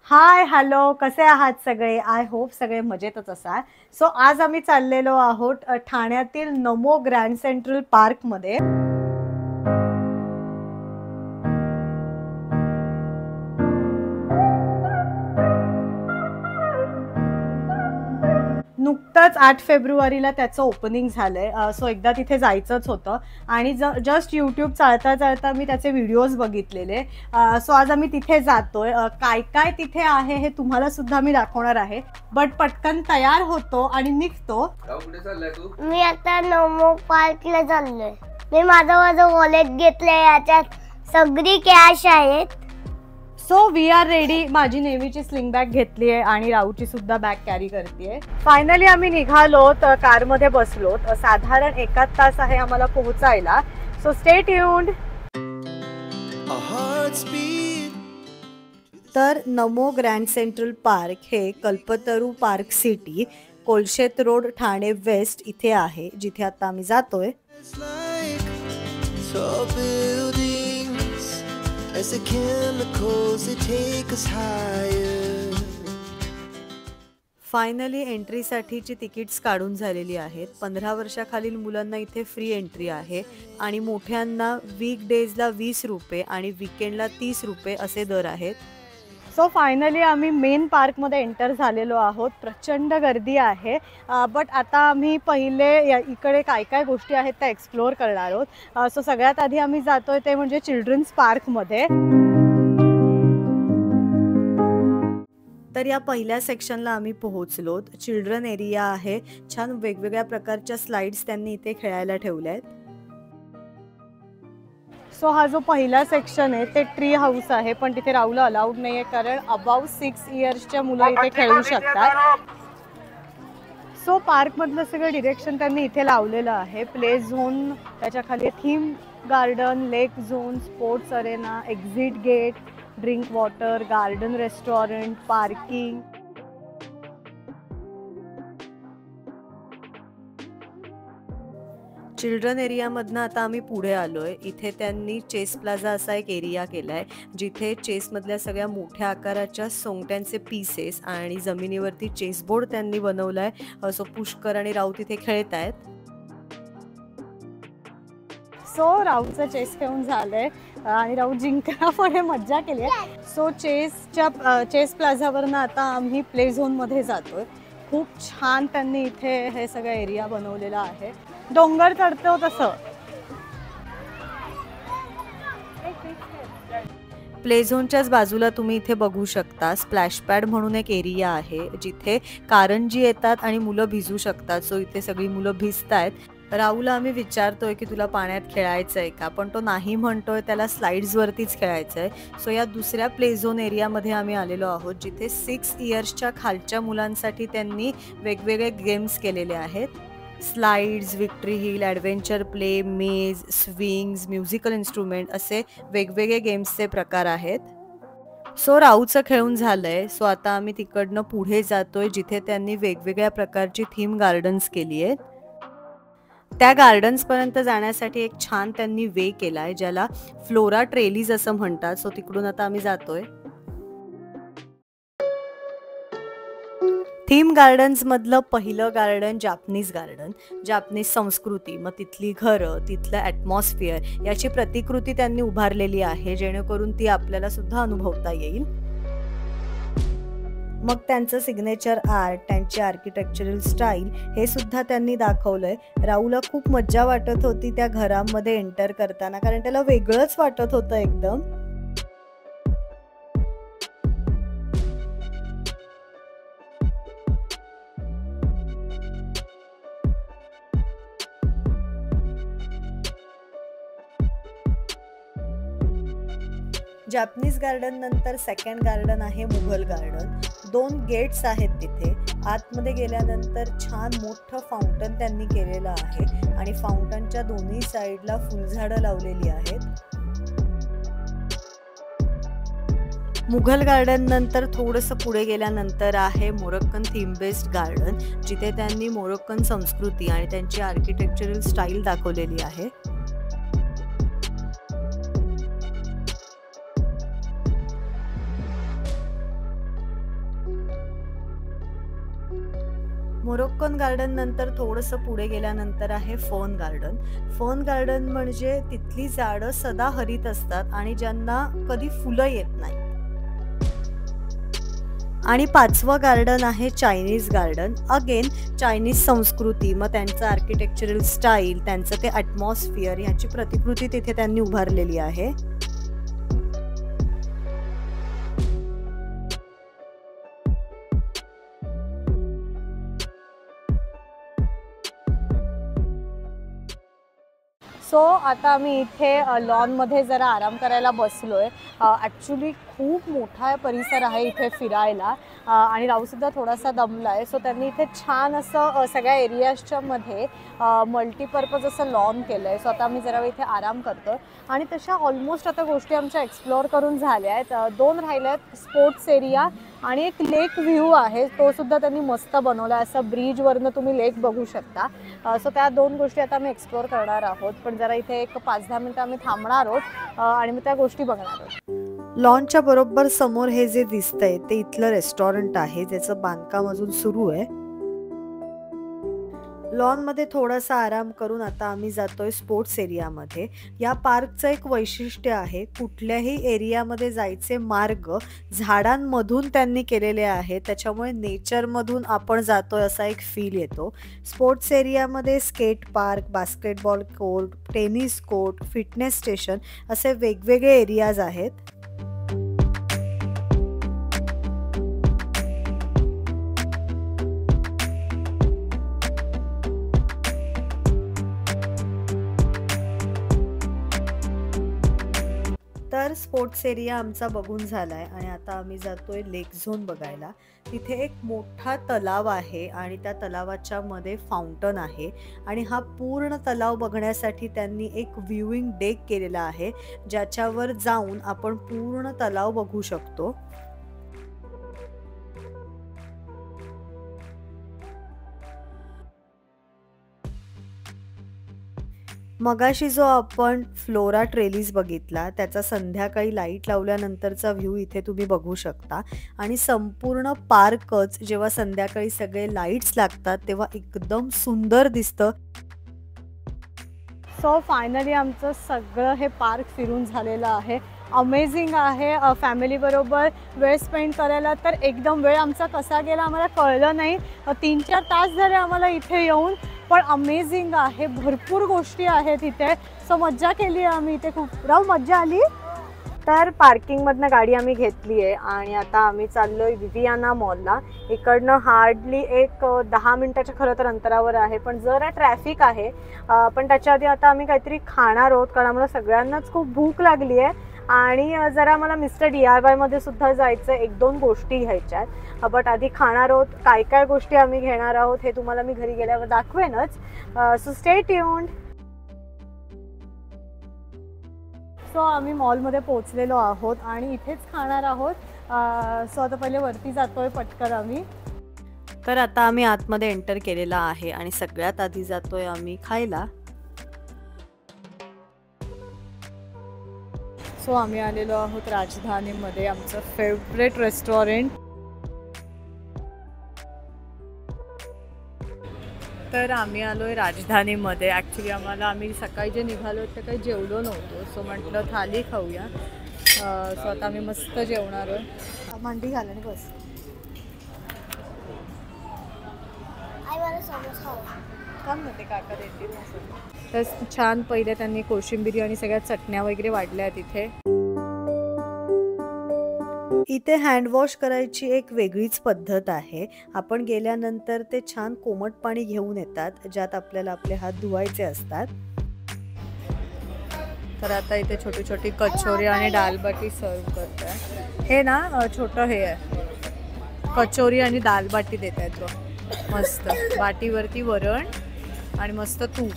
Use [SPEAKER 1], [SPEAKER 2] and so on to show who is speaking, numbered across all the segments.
[SPEAKER 1] Hi hello, कसे आहात सगळे? आय होप सगळे मजेतच असाल. सो आज आम्ही चाललेलो आहोत ठाण्यातील नमो ग्रँड सेंट्रल पार्कमध्ये. नुकतंच 8 फेब्रुवारीला त्याचं ओपनिंग झालंय. सो एकदा तिथे जायचंच होतं आणि जस्ट यूट्यूब चालता चालता मी त्याचे व्हिडिओज बघितलेले. सो आज आम्ही तिथे जातोय. काय काय तिथे आहे हे तुम्हाला सुद्धा मी दाखवणार आहे. बट पटकन तयार होतो आणि निघतो.
[SPEAKER 2] कुठे चाललाय तू?
[SPEAKER 3] मी आता नमो पार्कला चाललोय. मी माझं वॉलेट घेतलंय, याच्यात सगळी कॅश आहेत.
[SPEAKER 1] So we are ready. माझी नेहमीची स्लिंग बॅग घेतली आहे आणि राऊची सुद्धा बॅग कॅरी करते. फायनली आम्ही निघालो, तर कारमध्ये बसलो. साधारण 1 तास आहे आम्हाला पोहोचायला. So stay tuned. तर नमो ग्रँड सेंट्रल पार्क हे Kalpataru park city, Kolshet road, Thane west इथे आहे, जिथे आता आम्ही जातोय. As the chemicals they take us higher. Finally एंट्रीसाठीची तिकीट्स काढून झालेली आहेत. 15 वर्षाखालील मुलांना इथे फ्री एंट्री आहे आणि मोठ्यांना वीकडेजला 20 रुपये आणि वीकेंडला 30 रुपये असे दर आहेत. सो फायनली आम्ही मेन पार्कमध्ये एंटर झालेलो आहोत. प्रचंड गर्दी आहे. बट आता आम्ही पहिले इकडे काय काय गोष्टी आहेत त्या एक्सप्लोअर करणार आहोत. सो सगळ्यात आधी आम्ही जातोय ते म्हणजे चिल्ड्रन्स पार्कमध्ये. तर या पहिल्या सेक्शनला आम्ही पोहोचलो. चिल्ड्रन एरिया आहे. छान वेगवेगळ्या प्रकारच्या स्लाइड्स त्यांनी इथे खेळायला ठेवल्या आहेत. सो हा जो पहिला सेक्शन आहे ते ट्री हाऊस आहे, पण तिथे राहूला अलाउड नाही आहे कारण अबाव 6 इयर्सच्या मुलं इथे खेळू शकतात. सो पार्कमधलं सगळं डिरेक्शन त्यांनी इथे लावलेलं आहे. प्ले झोन, त्याच्या खाली theme garden, lake zone, sports arena, exit gate, drink water, garden, restaurant, parking. Children एरियामधनं आता आम्ही पुढे आलोय. इथे त्यांनी चेस प्लाझा असा एक एरिया केलाय, जिथे चेसमधल्या सगळ्या मोठ्या आकाराच्या सोंगट्यांचे पीसेस आणि जमिनीवरती चेसबोर्ड त्यांनी बनवलाय. सो पुष्कर आणि राऊत इथे खेळत आहेत. सो राऊतचं चेस खेळून झालंय आणि राऊत जिंकला पण मज्जा केली आहे. सो चेस प्लाझावरनं आता आम्ही प्ले झोनमध्ये जातोय. खूप छान त्यांनी इथे हे सगळं एरिया बनवलेला आहे. डोंगर चढतो तसं. प्ले झोनच्याच बाजूला तुम्ही इथे बघू शकता स्प्लॅश पॅड म्हणून एक एरिया आहे, जिथे कारंजी येतात आणि मुलं भिजू शकतात. सो इथे सगळी मुलं भिजतायत. राहुलला आम्ही विचारतोय की तुला पाण्यात खेळायचं आहे का, पण तो नाही म्हणतोय. त्याला स्लाइड्सवरतीच खेळायचं आहे. सो या दुसऱ्या प्ले झोन एरियामध्ये आम्ही आलेलो आहोत, जिथे 6 इयर्सच्या खालच्या मुलांसाठी त्यांनी वेगवेगळे गेम्स केलेले आहेत. Slides, victory hill, adventure play, मेज, स्विंग्स, म्युझिकल इन्स्ट्रुमेंट असे वेगवेगळे गेम्सचे प्रकार आहेत. सो राऊचं खेळून झालंय. सो आता आम्ही तिकडनं पुढे जातोय, जिथे त्यांनी वेगवेगळ्या प्रकारची थीम गार्डन्स केली आहेत. त्या गार्डन्सपर्यंत जाण्यासाठी एक छान त्यांनी वे केलाय, ज्याला फ्लोरा ट्रेलीज असं म्हणतात. सो तिकडून आता आम्ही जातोय. थीम गार्डन्स मधलं पहिलं गार्डन जापनीज गार्डन. जापनीज संस्कृती, मग तिथली घरं, तिथलं ॲटमॉस्फिअर याची प्रतिकृती त्यांनी उभारलेली आहे, जेणेकरून ती आपल्याला सुद्धा अनुभवता येईल. मग त्यांचं सिग्नेचर आर्ट, त्यांची आर्किटेक्चरल स्टाईल हे सुद्धा त्यांनी दाखवलंय. राहुलला खूप मज्जा वाटत होती त्या घरामध्ये एंटर करताना, कारण त्याला वेगळंच वाटत होतं एकदम. जापनीज गार्डन नंतर सेकंड गार्डन आहे मुघल गार्डन. 2 गेट्स आहेत तिथे. आतमध्ये गेल्यानंतर छान मोठं फाउंटन त्यांनी केलेलं आहे आणि फाउंटनच्या दोन्ही साईडला फुलझाडं लावलेली आहेत. मुघल गार्डन नंतर थोडंसं पुढे गेल्यानंतर आहे मोरक्कन थीम बेस्ड गार्डन, जिथे त्यांनी मोरक्कन संस्कृती आणि त्यांची आर्किटेक्चरल स्टाईल दाखवलेली आहे. मोरोक्कन गार्डन नंतर थोडंसं पुढे गेल्यानंतर आहे फर्न गार्डन. फर्न गार्डन म्हणजे तिथली झाडं सदाहरित असतात आणि ज्यांना कधी फुलं येत नाही. आणि 5वं गार्डन आहे चायनीज गार्डन. अगेन चायनीज संस्कृती, मग त्यांचं आर्किटेक्चरल स्टाईल, त्यांचं ते ॲटमॉस्फिअर ह्याची प्रतिकृती तिथे त्यांनी उभारलेली आहे. सो आता आम्ही इथे लॉनमध्ये जरा आराम करायला बसलोय. ॲक्च्युली खूप मोठा परिसर आहे इथे फिरायला आणि राहूसुद्धा थोडासा दमला आहे. सो त्यांनी इथे छान असं सगळ्या एरियाजच्या मध्ये मल्टीपर्पज असं लॉन केलं आहे. सो आता आम्ही जरा इथे आराम करतो आणि तशा ऑलमोस्ट आता गोष्टी आमच्या एक्सप्लोअर करून झाल्या आहेत. 2 राहिल्या आहेत, स्पोर्ट्स एरिया आणि एक लेक व्ह्यू आहे, तो सुद्धा त्यांनी मस्त बनवला. असं ब्रिजवरनं तुम्ही लेक बघू शकता. सो त्या 2 गोष्टी आता आम्ही एक्सप्लोअर करणार आहोत. पण जरा इथे एक 5-10 मिनिटं आम्ही थांबणार आहोत आणि मग त्या गोष्टी बघणार आहोत. लॉनच्या बरोबर समोर हे जे दिसतंय ते इथलं रेस्टॉरंट आहे, ज्याचं बांधकाम अजून सुरू आहे. लॉनमध्ये थोडासा आराम करून आता आम्ही जातोय स्पोर्ट्स एरियामध्ये. या पार्कचं एक वैशिष्ट्य आहे, कुठल्याही एरियामध्ये जायचे मार्ग झाडांमधून त्यांनी केलेले आहेत, त्याच्यामुळे नेचरमधून आपण जातोय असा एक फील येतो. स्पोर्ट्स एरियामध्ये skate park, basketball court, tennis court, fitness station असे वेगवेगळे एरियाज आहेत. तर स्पोर्ट्स एरिया आमचा बघून झालाय आणि आता आम्ही जातोय लेक झोन बघायला. तिथे एक मोठा तलाव आहे आणि त्या तलावाच्या मध्ये फाउंटन आहे आणि हा पूर्ण तलाव बघण्यासाठी त्यांनी एक व्ह्यूइंग डेक केलेला आहे, ज्याच्यावर जाऊन आपण पूर्ण तलाव बघू शकतो. मगाशी जो आपण फ्लोरा ट्रेलिस बघितला त्याचा संध्याकाळी लाईट लावल्यानंतरचा व्ह्यू इथे तुम्ही बघू शकता आणि संपूर्ण पार्कच जेव्हा संध्याकाळी सगळे लाईट्स लागतात तेव्हा एकदम सुंदर दिसतं. सो फायनली आमचं सगळं हे पार्क फिरून झालेलं आहे. अमेझिंग आहे. फॅमिलीबरोबर वेळ स्पेंड करायला तर एकदम वेळ आमचा कसा गेला आम्हाला कळलं नाही. 3-4 तास झाले आम्हाला इथे येऊन, पण अमेझिंग आहे. भरपूर गोष्टी आहेत इथे. सो मज्जा केली आहे आम्ही इथे, खूप मज्जा आली. तर पार्किंगमधनं गाडी आम्ही घेतली आहे आणि आता आम्ही चाललोय विवियाना मॉलला. इकडनं हार्डली एक 10 मिनिटाच्या खरं तर अंतरावर आहे, पण जरा ट्रॅफिक आहे. पण त्याच्या आधी आता आम्ही काहीतरी खाणार आहोत, कारण आम्हाला सगळ्यांनाच खूप भूक लागली आहे आणि जरा मला मिस्टर DIY मध्ये सुद्धा जायचं, 1-2 गोष्टी घ्यायच्या आहेत. बट आधी खाणार आहोत. काय काय गोष्टी आम्ही घेणार आहोत हे तुम्हाला मी घरी गेल्यावर दाखवेनच. So stay tuned. सो आम्ही मॉलमध्ये पोहोचलेलो आहोत आणि इथेच खाणार आहोत. सो आता पहिले वरती जातोय पटकन आम्ही. तर आता आम्ही आतमध्ये एंटर केलेला आहे आणि सगळ्यात आधी जातोय आम्ही खायला. सो आम्ही आलेलो आहोत राजधानीमध्ये, आमचं फेवरेट रेस्टॉरंट. तर आम्ही आलोय राजधानीमध्ये. ॲक्च्युली आम्ही सकाळी जे निघालो ते काही जेवलो नव्हतो, सो म्हटलं थाली खाऊया. सो आता आम्ही मस्त जेवणार आहोत. मांडी घाला आणि बस. काम ना ते काका देतील. तर छान पहिले त्यांनी कोशिंबिरी आणि सगळ्या चटण्या वगैरे वाढल्या तिथे. इथे हँडवॉश करायची एक वेगळीच पद्धत आहे. आपण गेल्यानंतर ते छान कोमट पाणी घेऊन येतात, ज्यात आपल्याला आपले हात धुवायचे असतात. तर आता इथे छोटी छोटी कचोरी आणि दालबाटी सर्व करतात. हे ना छोटं हे आहे, कचोरी आणि दालबाटी देत आहेत बघ. मस्त बाटीवरती वरण आणि मस्त तूप.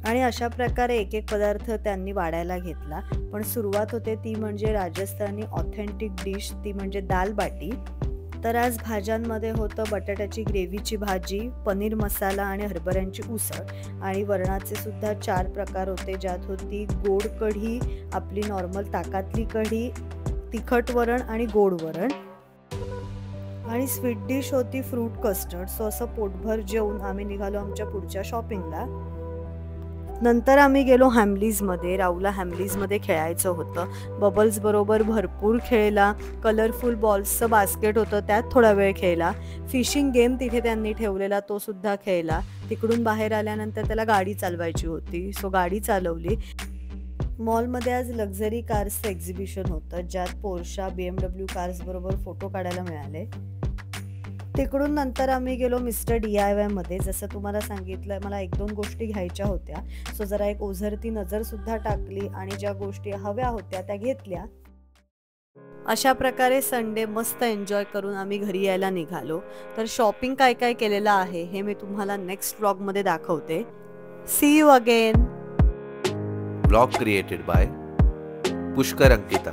[SPEAKER 1] आणि अशा प्रकारे एक एक पदार्थ त्यांनी वाढायला घेतला. पण सुरुवात होते ती म्हणजे राजस्थानी ऑथेंटिक डिश, ती म्हणजे दाल बाटी. तर आज भाज्यांमध्ये होतं बटाट्याची ग्रेव्हीची भाजी, पनीर मसाला आणि हरभऱ्यांची उसळ. आणि वरणाचे सुद्धा 4 प्रकार होते, ज्यात होती गोड कढी, आपली नॉर्मल ताकातली कढी, तिखट वरण आणि गोड वरण. आणि आणि स्वीट डिश होती फ्रूट कस्टर्ड. सो असं पोटभर जेवून आम्ही निघालो आमच्या पुढच्या शॉपिंगला. नंतर आम्ही गेलो हॅमलीजमध्ये. राहुलला हॅमलीजमध्ये खेळायचं होतं. बबल्स बरोबर भरपूर खेळला. कलरफुल बॉल्सचं बास्केट होतं, त्यात थोडा वेळ खेळला. फिशिंग गेम तिथे त्यांनी ठेवलेला, तो सुद्धा खेळला. तिकडून बाहेर आल्यानंतर त्याला गाडी चालवायची होती, सो गाडी चालवली. मॉलमध्ये आज लक्झरी कार्सचं एक्झिबिशन होतं, ज्यात पोर्शा BMW कार्स बरोबर फोटो काढायला मिळाले. तिकडून नंतर आम्ही गेलो मिस्टर DIY मध्ये. जसं तुम्हाला सांगितलं, मला 1-2 गोष्टी घ्यायच्या होत्या, सो जरा एक ओझरती नजर सुद्धा टाकली आणि ज्या गोष्टी हव्या होत्या त्या घेतल्या. अशा प्रकारे संडे मस्त एन्जॉय करून आम्ही घरी यायला निघालो. तर शॉपिंग काय काय केलेलं आहे हे मी तुम्हाला नेक्स्ट व्लॉगमध्ये दाखवते. See you again.
[SPEAKER 2] Blog created by Pushkar Ankita.